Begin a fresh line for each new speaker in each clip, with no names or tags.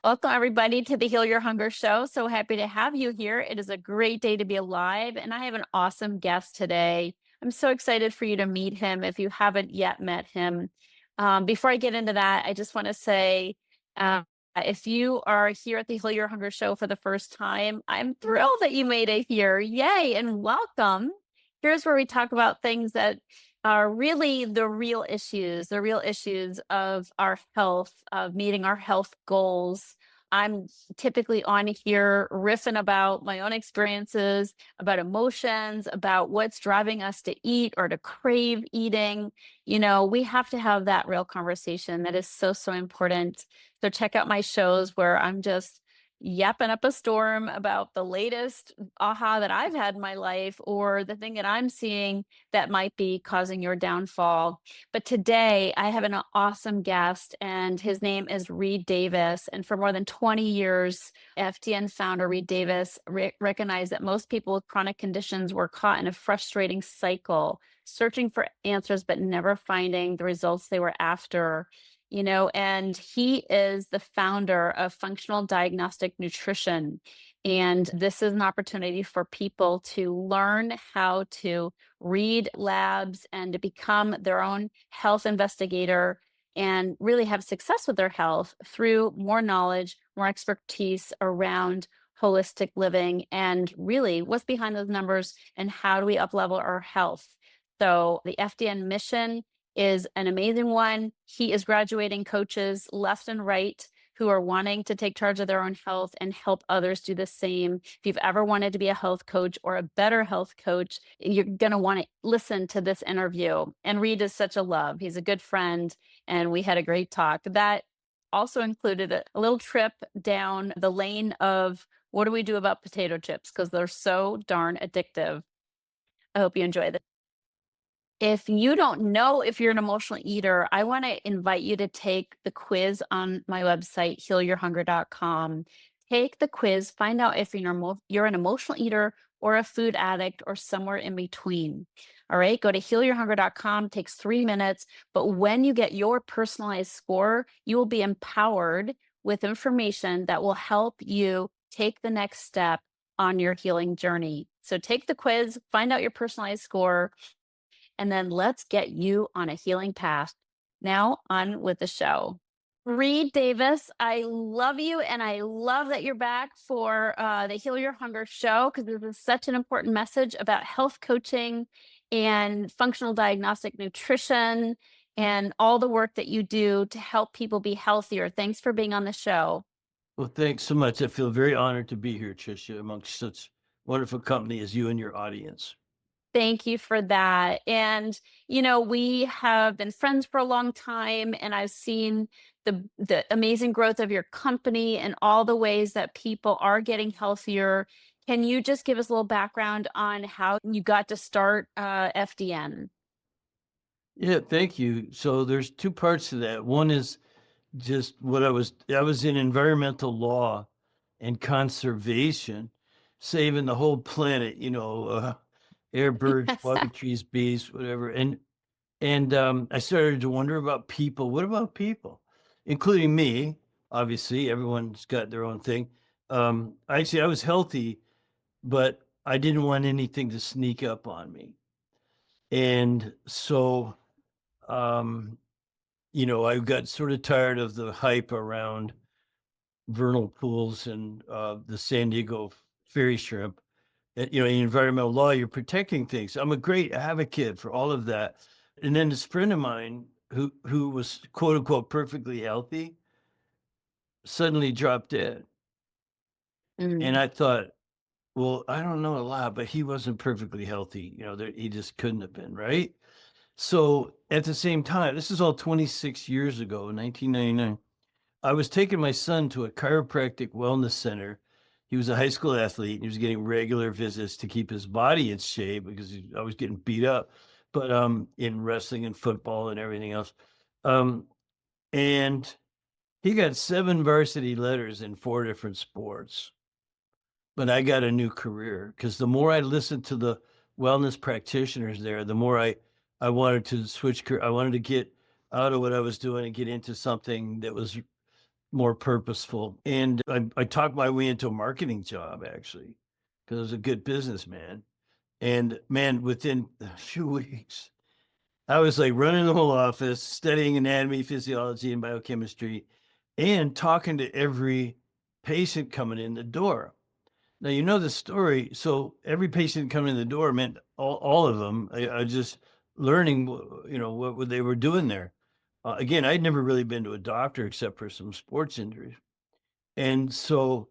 Welcome, everybody, to the Heal Your Hunger Show. So happy to have you here. It is a great day to be alive, and I have an awesome guest today. I'm so excited for you to meet him if you haven't yet met him. Before I get into that, I just want to say if you are here at the Heal Your Hunger Show for the first time, I'm thrilled that you made it here. Yay, and welcome. Here's where we talk about things that are really the real issues of our health, of meeting our health goals. I'm typically on here riffing about my own experiences, about emotions, about what's driving us to eat or to crave eating. We have to have that real conversation. That is so, so important. So check out my shows where I'm just yapping up a storm about the latest aha that I've had in my life or the thing that I'm seeing that might be causing your downfall. But today I have an awesome guest, and his name is Reed Davis. And for more than 20 years, FDN founder Reed Davis recognized that most people with chronic conditions were caught in a frustrating cycle, searching for answers but never finding the results they were after. And he is the founder of Functional Diagnostic Nutrition. And this is an opportunity for people to learn how to read labs and to become their own health investigator and really have success with their health through more knowledge, more expertise around holistic living, and really what's behind those numbers and how do we uplevel our health. So the FDN mission is an amazing one. He is graduating coaches left and right who are wanting to take charge of their own health and help others do the same. If you've ever wanted to be a health coach or a better health coach, you're going to want to listen to this interview. And Reed is such a love. He's a good friend, and we had a great talk. That also included a little trip down the lane of what do we do about potato chips, because they're so darn addictive. I hope you enjoy this. If you don't know if you're an emotional eater, I want to invite you to take the quiz on my website, healyourhunger.com. Take the quiz, find out if you're an emotional eater or a food addict or somewhere in between. All right, go to healyourhunger.com, takes 3 minutes. But when you get your personalized score, you will be empowered with information that will help you take the next step on your healing journey. So take the quiz, find out your personalized score, and then let's get you on a healing path. Now, on with the show. Reed Davis, I love you, and I love that you're back for the Heal Your Hunger show, because this is such an important message about health coaching and functional diagnostic nutrition and all the work that you do to help people be healthier. Thanks for being on the show.
Well, thanks so much. I feel very honored to be here, Tricia, amongst such wonderful company as you and your audience.
Thank you for that. And, we have been friends for a long time, and I've seen the amazing growth of your company and all the ways that people are getting healthier. Can you just give us a little background on how you got to start FDN?
Yeah, thank you. So there's two parts to that. One is just what I was in environmental law and conservation, saving the whole planet, air, birds,
Yes.
water, trees, bees, whatever. And I started to wonder about people. What about people? Including me, obviously, everyone's got their own thing. Actually, I was healthy, but I didn't want anything to sneak up on me. And so, um, I got sort of tired of the hype around vernal pools and the San Diego fairy shrimp. In environmental law, you're protecting things. I'm a great advocate for all of that. And then this friend of mine who was quote unquote perfectly healthy suddenly dropped dead. And
Mm.
I thought, well, I don't know a lot, but he wasn't perfectly healthy. He just couldn't have been, right? So at the same time, this is all 26 years ago, 1999. I was taking my son to a chiropractic wellness center. He was a high school athlete, and he was getting regular visits to keep his body in shape because I was getting beat up, but in wrestling and football and everything else. Um, and he got 7 varsity letters in 4 different sports. But I got a new career because the more I listened to the wellness practitioners there, the more I wanted to switch career. I wanted to get out of what I was doing and get into something that was more purposeful. And I talked my way into a marketing job actually, because I was a good businessman. And man, within a few weeks, I was like running the whole office, studying anatomy, physiology, and biochemistry, and talking to every patient coming in the door. Now, you know the story. So every patient coming in the door meant all of them. I just learning, what they were doing there. Again, I'd never really been to a doctor except for some sports injuries. And so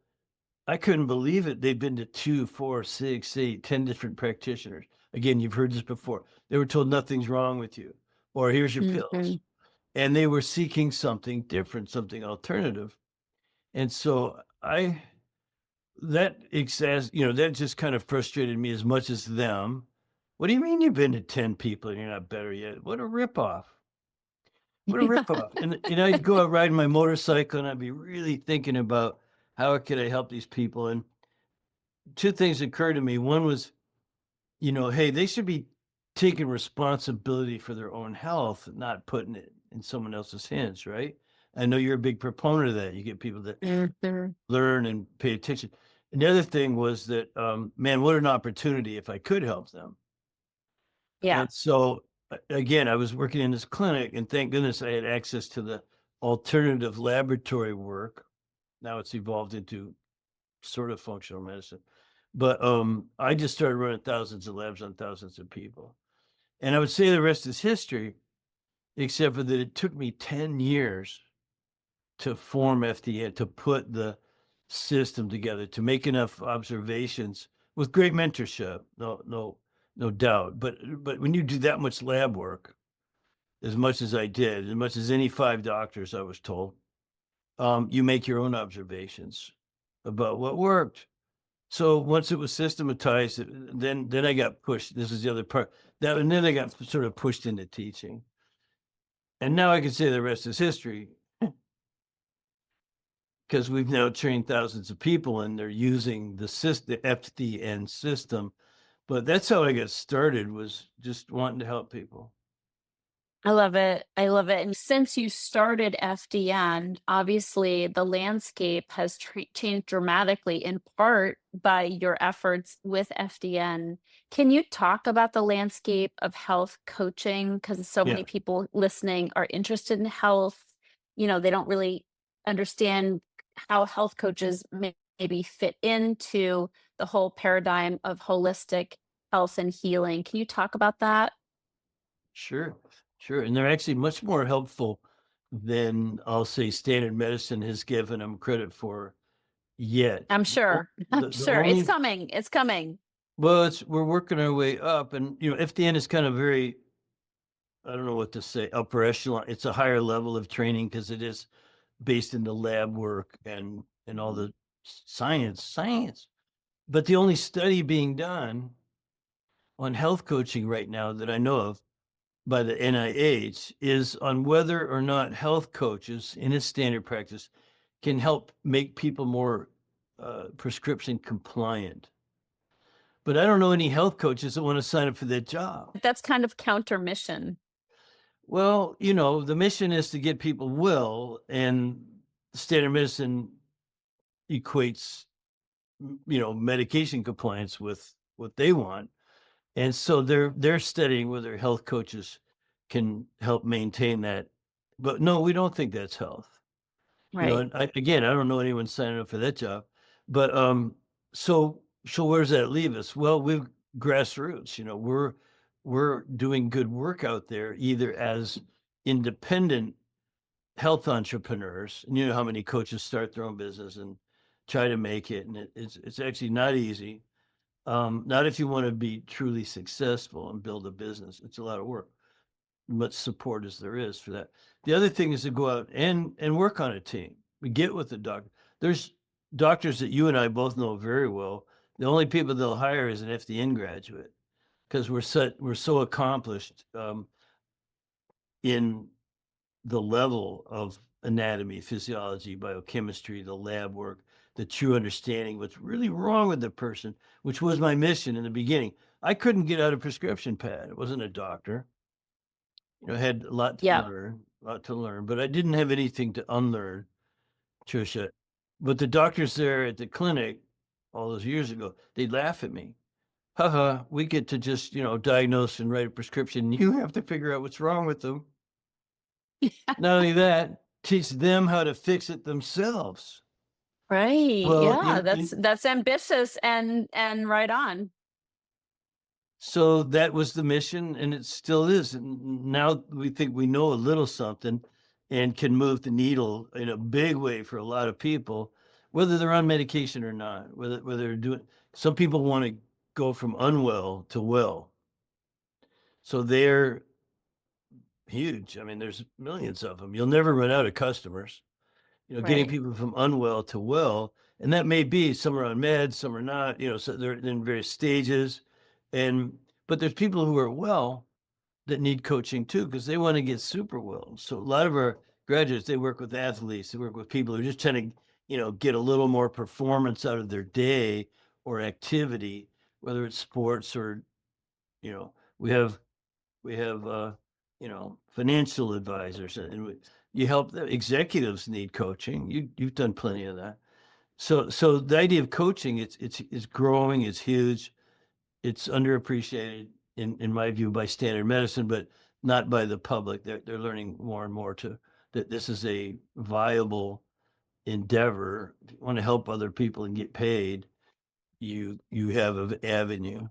I couldn't believe it. They'd been to 2, 4, 6, 8, 10 different practitioners. Again, you've heard this before. They were told nothing's wrong with you, or here's your pills.
Mhm.
And they were seeking something different, something alternative. And so that just kind of frustrated me as much as them. What do you mean you've been to 10 people and you're not better yet? What a ripoff. What a ripoff. And I'd go out riding my motorcycle and I'd be really thinking about how could I help these people. And two things occurred to me. One was, hey, they should be taking responsibility for their own health, not putting it in someone else's hands, right? I know you're a big proponent of that. You get people that
Mhm.
learn and pay attention. And the other thing was that, man, what an opportunity if I could help them.
Yeah.
And so, again, I was working in this clinic, and thank goodness I had access to the alternative laboratory work. Now it's evolved into sort of functional medicine. But I just started running thousands of labs on thousands of people. And I would say the rest is history, except for that it took me 10 years to form FDA, to put the system together, to make enough observations with great mentorship, no doubt. But when you do that much lab work, as much as I did, as much as any 5 doctors, I was told, you make your own observations about what worked. So once it was systematized, then I got pushed. This is the other part. And then I got sort of pushed into teaching. And now I can say the rest is history. Because we've now trained thousands of people and they're using the FDN system. But that's how I got started, was just wanting to help people.
I love it. I love it. And since you started FDN, obviously the landscape has changed dramatically in part by your efforts with FDN. Can you talk about the landscape of health coaching? Because so
Yeah,
many people listening are interested in health. They don't really understand how health coaches maybe fit into the whole paradigm of holistic health and healing. Can you talk about that?
sure, sure. And they're actually much more helpful than, I'll say, standard medicine has given them credit for yet.
I'm
The, o-
sure. I'm
the
sure. It's
only
coming. It's coming.
Well, we're working our way up, and FDN is kind of very, I don't know what to say, upper echelon. It's a higher level of training because it is based in the lab work and all the science. But the only study being done on health coaching right now that I know of by the NIH is on whether or not health coaches in a standard practice can help make people more prescription compliant. But I don't know any health coaches that want to sign up for that job.
That's kind of counter mission.
Well, the mission is to get people well, and standard medicine equates, medication compliance with what they want. And so they're studying whether health coaches can help maintain that. But no, we don't think that's health.
Right.
And again, I don't know anyone signing up for that job. But so where does that leave us? Well, we've grassroots. We're doing good work out there, either as independent health entrepreneurs. And you know how many coaches start their own business and try to make it, and it's actually not easy. Not if you want to be truly successful and build a business. It's a lot of work, much support as there is for that. The other thing is to go out and work on a team. We get with the doctor. There's doctors that you and I both know very well. The only people they'll hire is an FDN graduate because we're so accomplished in the level of anatomy, physiology, biochemistry, the lab work, the true understanding what's really wrong with the person, which was my mission in the beginning. I couldn't get out a prescription pad. I wasn't a doctor. I had a lot to
Yep.
learn, but I didn't have anything to unlearn. Tricia. But the doctors there at the clinic all those years ago, they'd laugh at me. Haha, we get to just, diagnose and write a prescription. You have to figure out what's wrong with them. Not only that, teach them how to fix it themselves.
Right.
Well,
Yeah, that's ambitious and right on.
so that was the mission, and it still is. And now we think we know a little something and can move the needle in a big way for a lot of people, whether they're on medication or not, whether they're doing some people want to go from unwell to well. So they're huge. I mean, there's millions of them. You'll never run out of customers. Getting
Right.
people from unwell to well, and that may be some are on meds, some are not, so they're in various stages. And but there's people who are well that need coaching too, because they want to get super well. So a lot of our graduates, they work with athletes, they work with people who are just trying to, get a little more performance out of their day or activity, whether it's sports or, we have financial advisors, and you help the executives need coaching. You've done plenty of that. So the idea of coaching, it's growing, it's huge, it's underappreciated in my view by standard medicine, but not by the public. They're learning more and more that this is a viable endeavor. If you want to help other people and get paid, you have an avenue.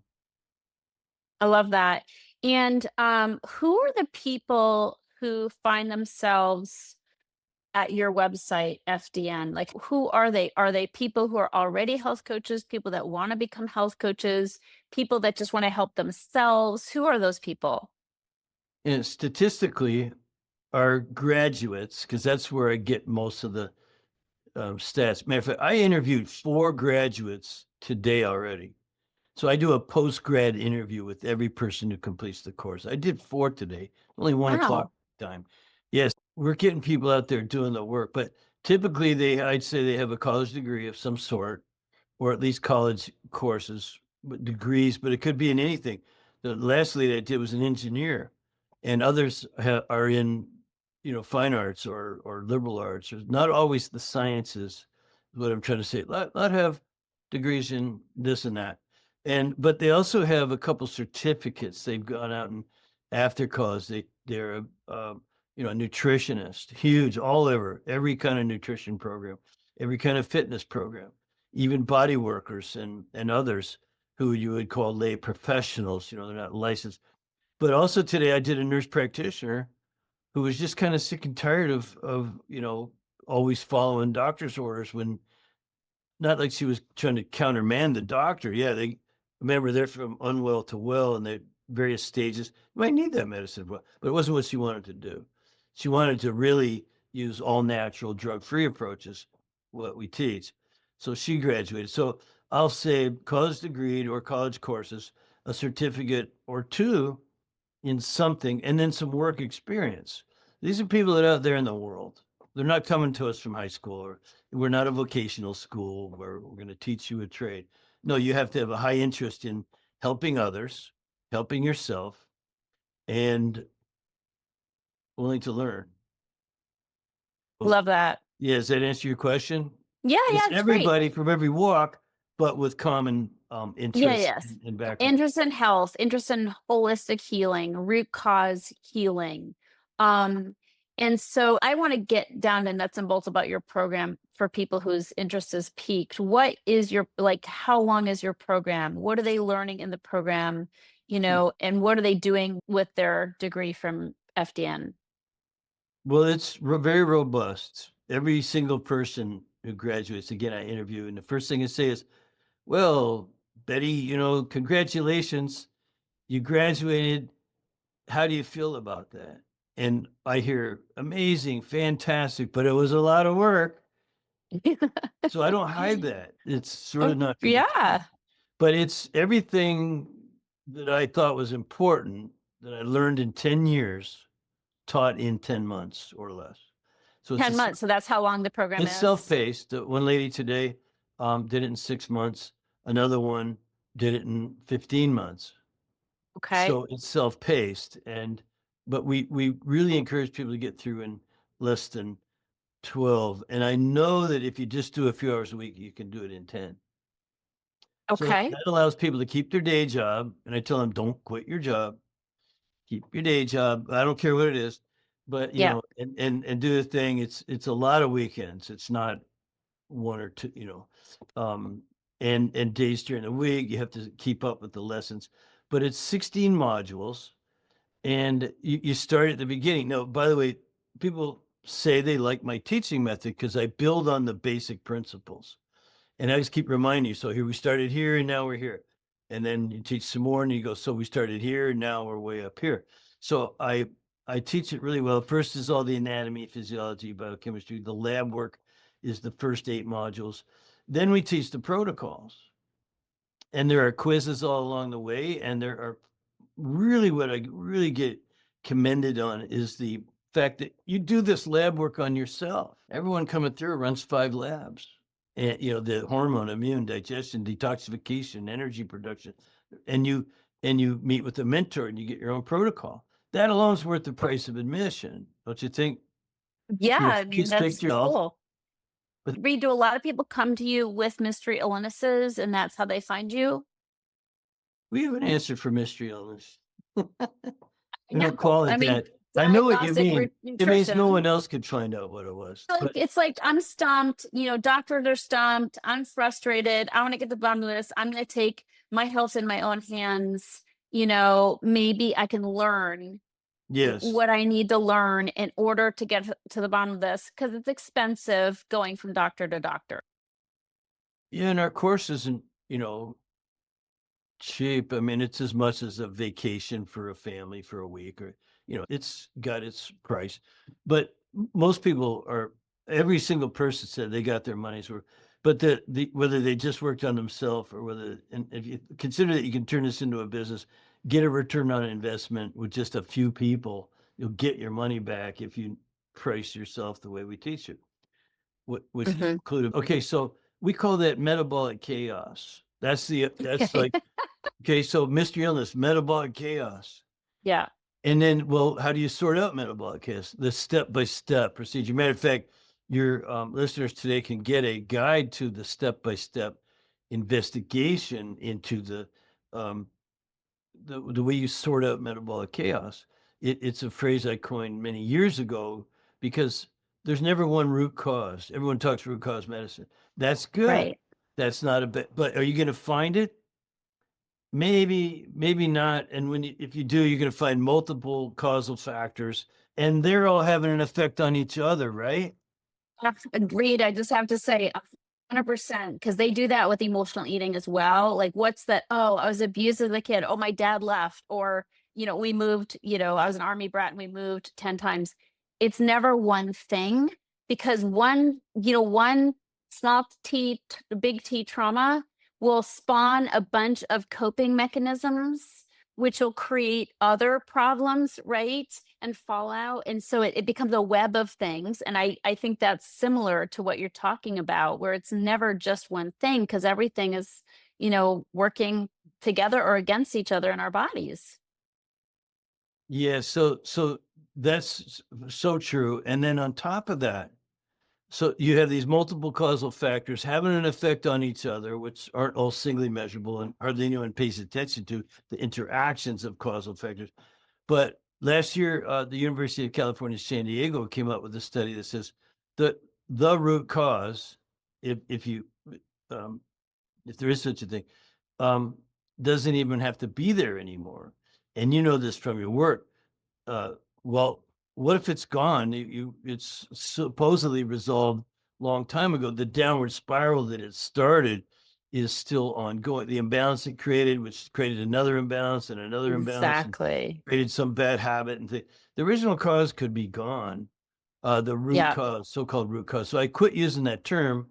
I love that. And who are the people who find themselves at your website, FDN? Like, who are they? Are they people who are already health coaches, people that want to become health coaches, people that just want to help themselves? Who are those people?
And statistically, our graduates, because that's where I get most of the stats. Matter of fact, I interviewed 4 graduates today already. So I do a post-grad interview with every person who completes the course. I did 4 today, only 1 o'clock
Wow.
time. Yes, we're getting people out there doing the work, but typically I'd say they have a college degree of some sort, or at least college courses, but degrees, but it could be in anything. The last lady I did was an engineer, and others are in, fine arts or liberal arts, or not always the sciences. Is what I'm trying to say. Lot have degrees in this and that, but they also have a couple certificates. They've gone out and after college, they're a nutritionist, huge all over every kind of nutrition program, every kind of fitness program, even body workers and others who you would call lay professionals. They're not licensed. But also today, I did a nurse practitioner who was just kind of sick and tired of always following doctor's orders when not like she was trying to countermand the doctor. Yeah, they remember they're from unwell to well and they're various stages. You might need that medicine, but it wasn't what she wanted to do. She wanted to really use all natural, drug-free approaches, what we teach. So she graduated. So I'll say college degree or college courses, a certificate or two in something, and then some work experience. These are people that are out there in the world. They're not coming to us from high school, or we're not a vocational school where we're going to teach you a trade. No, you have to have a high interest in helping others, helping yourself, and willing to learn. Well,
Love that.
yeah, does that answer your question?
Yeah,
It's
yeah, it's great.
everybody from every walk, but with common
Yeah,
interests
yes.
and background.
Interest in health, interest in holistic healing, root cause healing. Um, and so I want to get down to nuts and bolts about your program for people whose interest is piqued. What is your, like, how long is your program? What are they learning in the program? And what are they doing with their degree from FDN?
Well, it's very robust. Every single person who graduates, again, I interview, and the first thing I say is, "Well, Betty, congratulations, you graduated. How do you feel about that?" And I hear, "Amazing, fantastic, but it was a lot of work." So I don't hide that. It's sort
Oh,
of not for the camera,
yeah.
but it's everything that I thought was important that I learned in 10 years, taught in 10 months or less. So
10 months. So that's how long the program
it's
is.
self-paced. One lady today did it in 6 months. Another one did it in 15 months.
Okay.
So it's self-paced, but we really encourage people to get through in less than 12. And I know that if you just do a few hours a week, you can do it in 10. So
Okay.
that allows people to keep their day job. And I tell them, don't quit your job, keep your day job. I don't care what it is, but
Yeah.
and do the thing. It's a lot of weekends. It's not one or two, um, and days during the week. You have to keep up with the lessons, but it's 16 modules, and you start at the beginning. Now, by the way, people say they like my teaching method because I build on the basic principles. And I just keep reminding you, so here we started here and now we're here. And then you teach some more and you go, so we started here and now we're way up here. So I teach it really well. First is all the anatomy, physiology, biochemistry. The lab work is the first 8 modules. Then we teach the protocols. And there are quizzes all along the way. And there are really what I really get commended on is the fact that you do this lab work on yourself. Everyone coming through runs 5 labs. And the hormone, immune, digestion, detoxification, energy production. And you meet with a mentor and you get your own protocol. That alone is worth the price of admission, don't you think?
Yeah, I
You
mean,
expect
that's
yourself.
cool.
But
Reed, do a lot of people come to you with mystery illnesses and that's how they find you?
we have an answer for mystery illness.
I
We don't
know.
call
I
it
mean,
that. I know what you
diagnostic
mean. It means no
nutrition.
one else could find out what it was.
Like
But
it's like I'm stumped, doctors are stumped. I'm frustrated. I want to get to the bottom of this. I'm going to take my health in my own hands. Maybe I can learn
yes.
what I need to learn in order to get to the bottom of this because it's expensive going from doctor to doctor.
Yeah, and our course isn't, cheap. I mean, it's as much as a vacation for a family for a week or, it's got its price. But most people are every single person said they got their money's worth. But the whether they just worked on themselves or whether and if you consider that you can turn this into a business, get a return on investment with just a few people, you'll get your money back if you price yourself the way we teach it. Which is
Hmm.
included. Okay, so we call that metabolic chaos. That's
Okay.
like okay, so mystery illness, metabolic chaos.
Yeah.
And then, well, how do you sort out metabolic chaos? The step-by-step procedure. Matter of fact, your listeners today can get a guide to the step-by-step investigation into um, the way you sort out metabolic chaos. It's a phrase I coined many years ago because there's never one root cause. Everyone talks root cause medicine. That's good.
Right.
That's not a bit, but are you going to find it? Maybe, maybe not. And if you do, you're going to find multiple causal factors, and they're all having an effect on each other, right?
Agreed. I just have to say 100% because they do that with emotional eating as well. Like, what's that? Oh, I was abused as a kid. Oh, my dad left. Or, we moved, I was an army brat and we moved 10 times. It's never one thing because one small big T trauma will spawn a bunch of coping mechanisms, which will create other problems, right? And fallout. And so it becomes a web of things. And I think that's similar to what you're talking about, where it's never just one thing because everything is, working together or against each other in our bodies.
Yeah. So that's so true. And then on top of that, so you have these multiple causal factors having an effect on each other, which aren't all singly measurable, and hardly anyone pays attention to the interactions of causal factors. But last year, the University of California, San Diego came up with a study that says the the root cause, if you um, if there is such a thing, um, doesn't even have to be there anymore. And you know this from your work. Well, what if it's gone? It's supposedly resolved long time ago. The downward spiral that it started is still ongoing. The imbalance it created, which created another imbalance and another imbalance, and
Exactly.
created some bad habit and the original cause could be gone. The root
Yeah.
cause, so-called root cause. So I quit using that term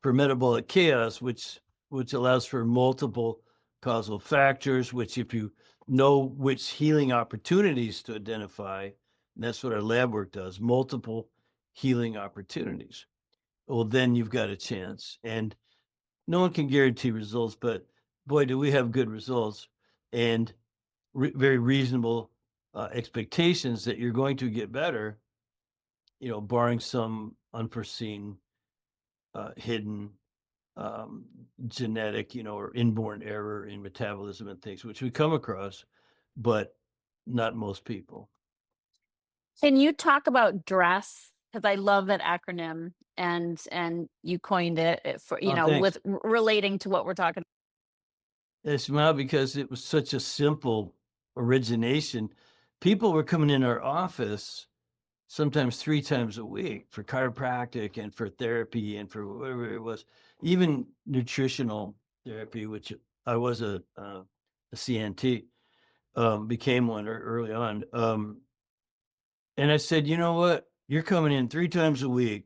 for metabolic chaos, which allows for multiple causal factors, which if you know which healing opportunities to identify, and that's what our lab work does, multiple healing opportunities. Well, then you've got a chance. And no one can guarantee results, but boy, do we have good results. And very reasonable expectations that you're going to get better, barring some unforeseen, hidden, genetic, or inborn error in metabolism and things, which we come across, but not most people.
Can you talk about DRESS? Because I love that acronym, and you coined it for,
Oh,
with
thanks.
relating to what we're talking.
It's well because it was such a simple origination. People were coming in our office sometimes 3 times a week for chiropractic and for therapy and for whatever it was, even nutritional therapy, which I was a CNT, became one early on. And I said, "You know what? You're coming in 3 times a week.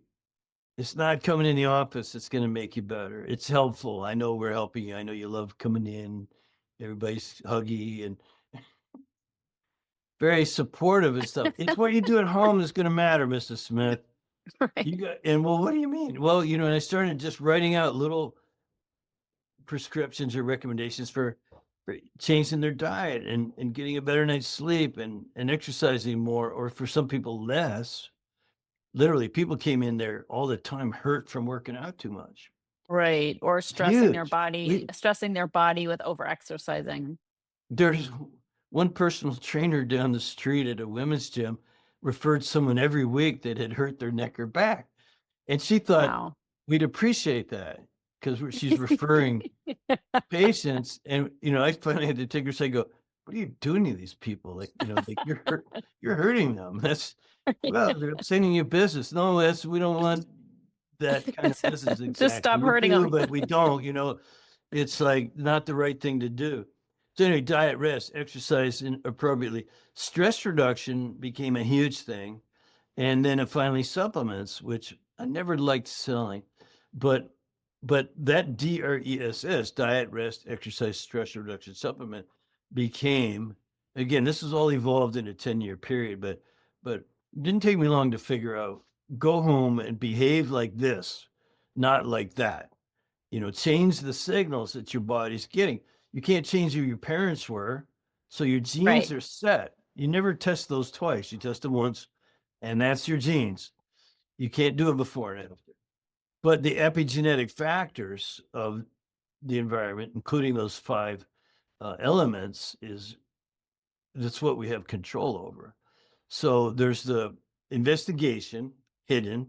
It's not coming in the office that's gonna make you better. It's helpful. I know we're helping you. I know you love coming in. Everybody's huggy and very supportive and stuff. It's what you do at home that's gonna matter, Mrs. Smith.
Right.
You got and well, what do you mean? Well, and I started just writing out little prescriptions or recommendations for changing their diet and getting a better night's sleep and exercising more, or for some people less. Literally, people came in there all the time hurt from working out too much.
Right, or
Huge.
stressing their body with overexercising.
There's one personal trainer down the street at a women's gym referred someone every week that had hurt their neck or back. And she thought
Wow.
we'd appreciate that because she's referring patients. And, I finally had to take her aside and go, "What are you doing to these people? Like you're hurting them. That's, well, they're sending you business. No, we don't want that kind of business
Just
exactly.
stop
We
hurting
do,
them.
but we don't, it's like not the right thing to do." So anyway, diet, rest, exercise appropriately. Stress reduction became a huge thing. And then finally supplements, which I never liked selling, but that DRESS, diet, rest, exercise, stress reduction supplement, became, again, this is all evolved in a 10-year period, but it didn't take me long to figure out, go home and behave like this, not like that. Change the signals that your body's getting. You can't change who your parents were, so your genes
Right,
are set. You never test those twice. You test them once, and that's your genes. You can't do it before and after. But the epigenetic factors of the environment, including those 5 elements, that's what we have control over. So there's the investigation, hidden,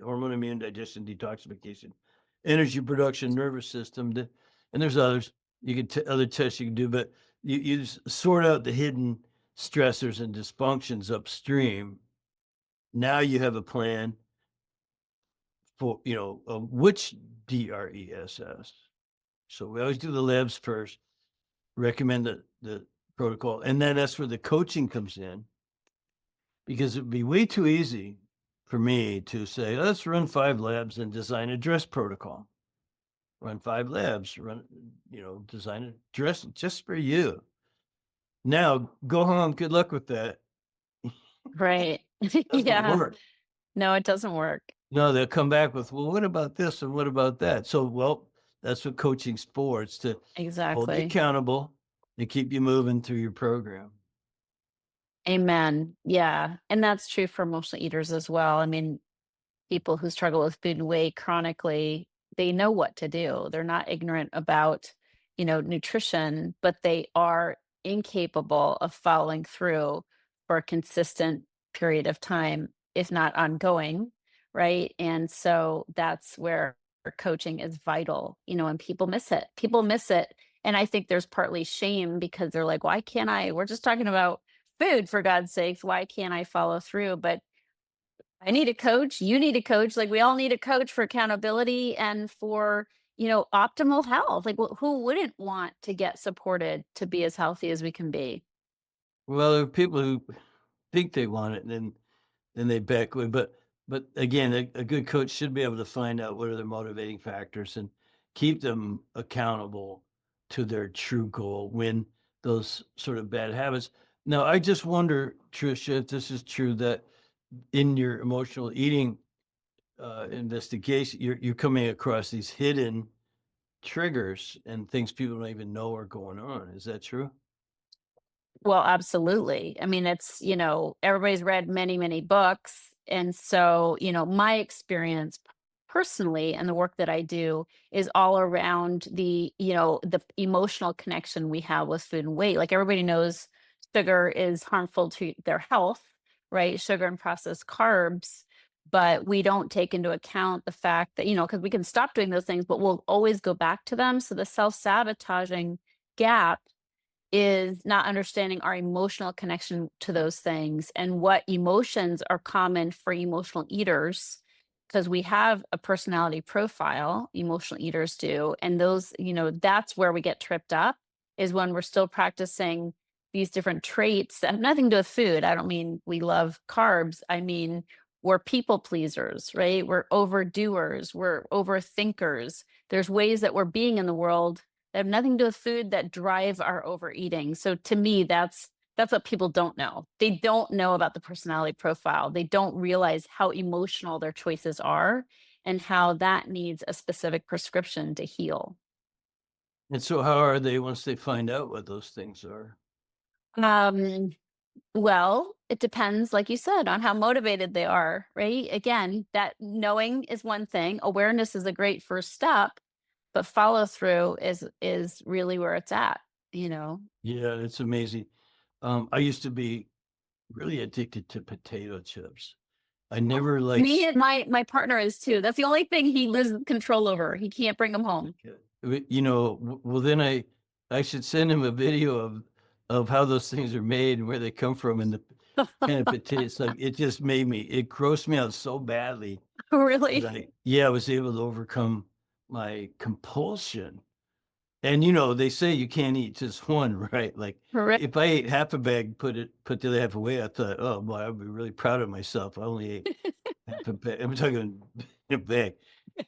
hormone, immune, digestion, detoxification, energy production, nervous system, and there's others. You can other tests you can do, but you sort out the hidden stressors and dysfunctions upstream. Now you have a plan for, which DRESS. So we always do the labs first, recommend the protocol, and then that's where the coaching comes in, because it'd be way too easy for me to say, let's run 5 labs and design a dress protocol. Run 5 labs, design a dress just for you. Now go home. Good luck with that.
right.
Doesn't
Yeah.
work.
No, it doesn't work.
No, they'll come back with, well, what about this and what about that? So, well, that's what coaching's for. It's to hold you
Exactly.
accountable and keep you moving through your program.
Amen. Yeah, and that's true for emotional eaters as well. I mean, people who struggle with food weight chronically, they know what to do. They're not ignorant about, nutrition, but they are incapable of following through for a consistent period of time, if not ongoing, right? And so that's where coaching is vital, and people miss it. People miss it. And I think there's partly shame because they're like, why can't I? We're just talking about food for God's sakes. Why can't I follow through? But I need a coach. You need a coach. Like we all need a coach for accountability and for, optimal health. Like who wouldn't want to get supported to be as healthy as we can be?
Well, there are people who think they want it and then they back away. But again, a good coach should be able to find out what are their motivating factors and keep them accountable to their true goal when those sort of bad habits. Now, I just wonder, Tricia, if this is true, that in your emotional eating investigation, you're coming across these hidden triggers and things people don't even know are going on. Is that true?
Well, absolutely. I mean, it's, everybody's read many, many books And so, my experience personally and the work that I do is all around the emotional connection we have with food and weight. Like everybody knows sugar is harmful to their health, right? Sugar and processed carbs. But we don't take into account the fact that, because we can stop doing those things, but we'll always go back to them. So the self sabotaging gap is not understanding our emotional connection to those things and what emotions are common for emotional eaters, because we have a personality profile, emotional eaters do, and those, that's where we get tripped up, is when we're still practicing these different traits that have nothing to do with food. I don't mean we love carbs, I mean we're people pleasers, right? We're overdoers, we're overthinkers. There's ways that we're being in the world that have nothing to do with food that drive our overeating. So to me, that's what people don't know. They don't know about the personality profile. They don't realize how emotional their choices are and how that needs a specific prescription to heal.
And so how are they once they find out what those things are?
Um, well, it depends, like you said, on how motivated they are, right? Again, that knowing is one thing. Awareness is a great first step, but follow through is really where it's at, you know.
Yeah, it's amazing. I used to be really addicted to potato chips. I never
Me
liked
and my partner is too. That's the only thing he loses control over. He can't bring them home.
well, then I should send him a video of how those things are made and where they come from and the kind of potatoes. Like it just made me, it grossed me out so badly that
Really?
I was able to overcome my compulsion. And they say you can't eat just one, right? Like
Correct.
if I ate half a bag, put the other half away, I thought, oh boy, I'd be really proud of myself. I only ate half a bag. I'm talking a bag.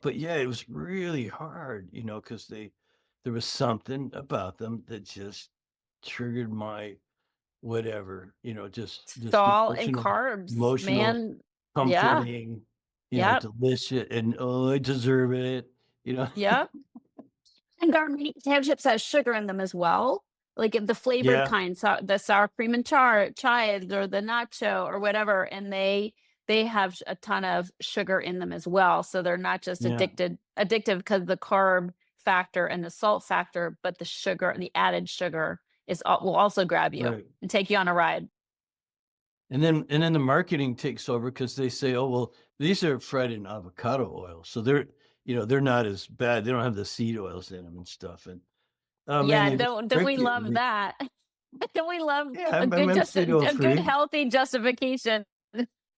But yeah, it was really hard, because there was something about them that just triggered my whatever, just
Salt and carbs,
emotional,
man. Yeah.
comforting,
Yep.
delicious, and oh, I deserve it.
Yep. And garlic potato chips has sugar in them as well. Like if the flavored
Yeah,
kind, so the sour cream and chives or the nacho or whatever, and they have a ton of sugar in them as well. So they're not just
yeah,
addictive because the carb factor and the salt factor, but the sugar, the added sugar will also grab you
right.
and take you on a ride.
And then the marketing takes over because they say, "Oh, well, these are fried in avocado oil, so they're not as bad. They don't have the seed oils in them and stuff." And oh man,
Yeah,
they just
don't we
trick you.
love that? Don't we love
Yeah,
a good
I'm
just
keto
a good
free.
healthy justification?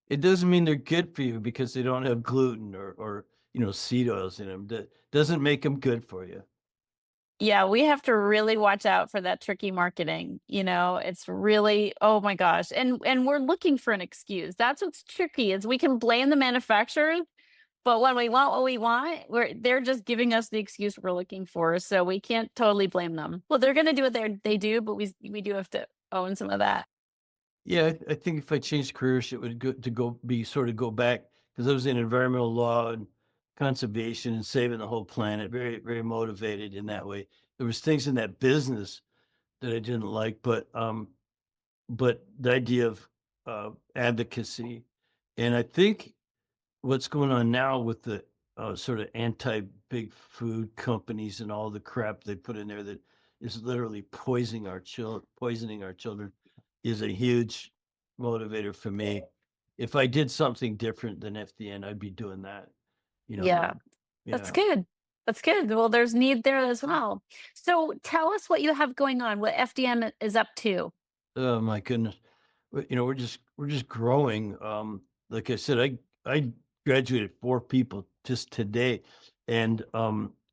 It doesn't mean they're good for you because they don't have gluten or seed oils in them. That doesn't make them good for you.
Yeah, we have to really watch out for that tricky marketing, it's really, oh my gosh, and we're looking for an excuse. That's what's tricky is we can blame the manufacturers, but when we want what we want, they're just giving us the excuse we're looking for, so we can't totally blame them. Well, they're gonna do what they do, but we do have to own some of that.
Yeah, I think if I changed careers, it would go back because I was in environmental law and conservation and saving the whole planet. Very, very motivated in that way. There was things in that business that I didn't like, but the idea of advocacy, and I think what's going on now with the sort of anti-big food companies and all the crap they put in there that is literally poisoning our children is a huge motivator for me. If I did something different than FDN, I'd be doing that. You know,
Yeah.
um,
That's
yeah.
good. That's good. Well, there's need there as well. So tell us what you have going on, what FDM is up to.
Oh my goodness. We're just growing. Like I said, I graduated 4 people just today, and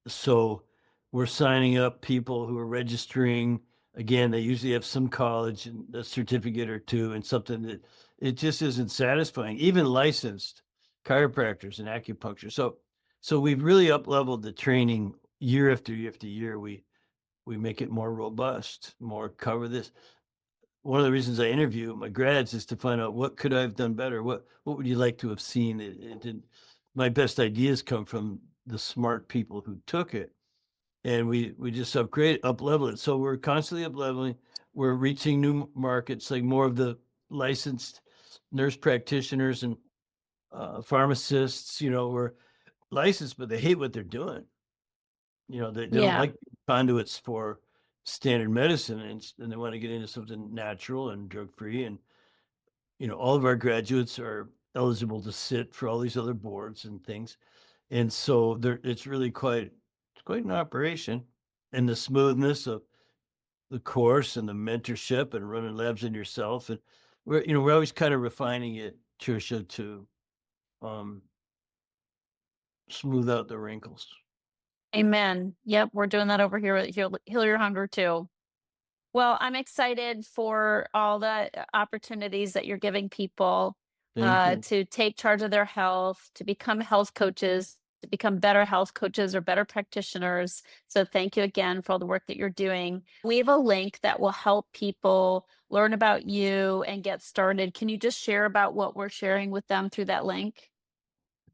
so we're signing up people who are registering. Again, they usually have some college and a certificate or two, and something that it just isn't satisfying. Even licensed chiropractors and acupuncture. So we've really up leveled the training year after year after year. We make it more robust, more cover this. One of the reasons I interview my grads is to find out what could I have done better? What would you like to have seen? It didn't my best ideas come from the smart people who took it, and we just up level it. So we're constantly up leveling. We're reaching new markets, like more of the licensed nurse practitioners and pharmacists, were licensed, but they hate what they're doing. They don't
Yeah.
like conduits for standard medicine, and they want to get into something natural and drug free. And all of our graduates are eligible to sit for all these other boards and things. And so it's really quite an operation. And the smoothness of the course and the mentorship and running labs in yourself. And we're always kind of refining it, Tricia, to um, smooth out the wrinkles.
Amen. Yep, we're doing that over here at Heal Your Hunger too. Well, I'm excited for all the opportunities that you're giving people
Thank you.
to take charge of their health, to become health coaches, to become better health coaches or better practitioners. So, thank you again for all the work that you're doing. We have a link that will help people learn about you and get started. Can you just share about what we're sharing with them through that link?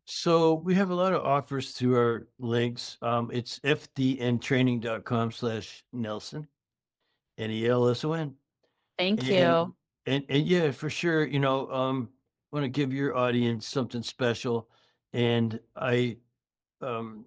So we have a lot of offers through our links. It's fdntraining.com/Nelson, Nelson.
Thank
And
you.
and yeah, for sure, want to give your audience something special. And I um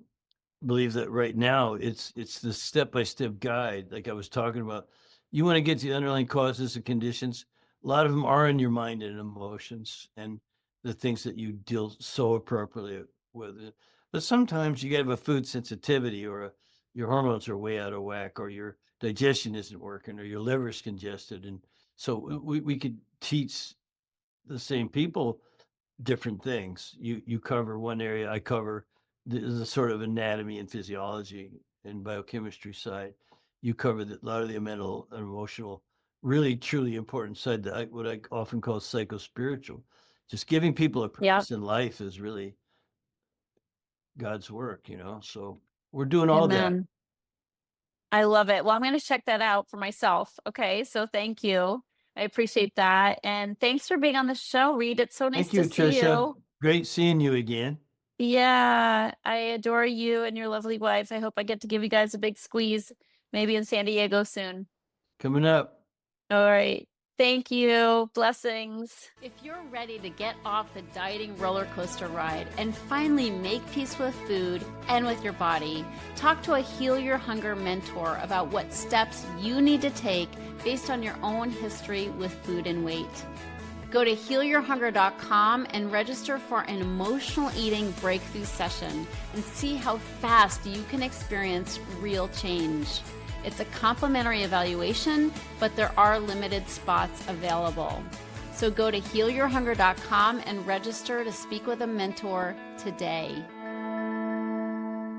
believe that right now it's the step-by-step guide like I was talking about. You want to get to the underlying causes and conditions. A lot of them are in your mind and emotions and the things that you deal so appropriately with it. But sometimes you have a food sensitivity or your hormones are way out of whack or your digestion isn't working or your liver's congested. And so we could teach the same people different things. You cover one area, I cover the sort of anatomy and physiology and biochemistry side. You cover a lot of the mental and emotional, really truly important side that what I often call psycho-spiritual. Just giving people a
Yep.
purpose in life is really God's work. So we're doing all that.
Amen. I love it. Well, I'm going to check that out for myself. Okay. So thank you. I appreciate that. And thanks for being on the show, Reed. It's so nice
Thank
to
you,
see
Trisha.
you.
Great seeing you again.
Yeah. I adore you and your lovely wife. I hope I get to give you guys a big squeeze, maybe in San Diego soon.
Coming up.
All right. Thank you. Blessings. If you're ready to get off the dieting roller coaster ride and finally make peace with food and with your body, talk to a Heal Your Hunger mentor about what steps you need to take based on your own history with food and weight. Go to healyourhunger.com and register for an emotional eating breakthrough session and see how fast you can experience real change. It's a complimentary evaluation, but there are limited spots available. So go to healyourhunger.com and register to speak with a mentor today.